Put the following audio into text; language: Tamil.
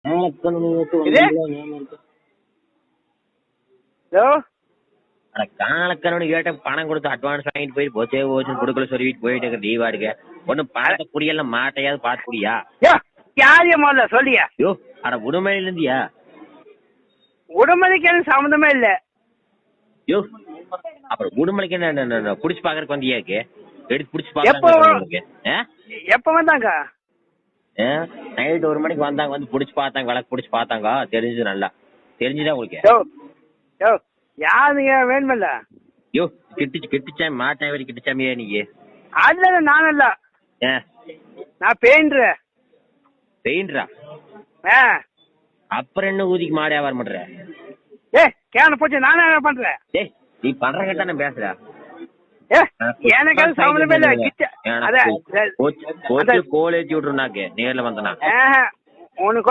காலக்கணவனு கேட்ட பணம் கொடுத்து அட்வான்ஸ் வாங்கிட்டு போய் போச்சே போச்சு கொடுக்கல சொல்லிட்டு போயிட்டு லீவா இருக்க ஒன்னும் பணத்தை குடியெல்லாம் மாட்டையாவது பாத்துக்குடியா யாரியமா சொல்லியா யோ அட உடுமலையில இருந்தியா உடுமலைக்கு எனக்கு சம்மந்தமே இல்ல யோ அப்புறம் உடுமலைக்கு என்ன புடிச்சு பாக்குறதுக்கு வந்தியாக்கு எடுத்து புடிச்சு பாக்க எப்ப வந்தாங்க நைட் 1 மணிக்கு வந்தாங்க வந்து புடிச்சு பார்த்தாங்க விளக்கு புடிச்சு பார்த்தாங்க தெரிஞ்சது நல்லா தெரிஞ்சுதான் உங்களுக்கு யாருங்க வேணுமில்ல யோ கெட்டுச்சாமி மாட்டாவரி கெட்டுச்சாமியா நீங்க அதுல நான் இல்ல நான் பெயிண்டரா அப்புறம் என்ன ஊதிக்கு மாடு வியாபாரம் பண்ற கேன போச்சு நானே பண்றேன் நீ பண்ற கேட்டா நான் பேசுற எனக்கு சம்பந்தமே இல்ல கோலேஜ் விட்டுருனாக்கு நேர்ல வந்தனா உனக்கு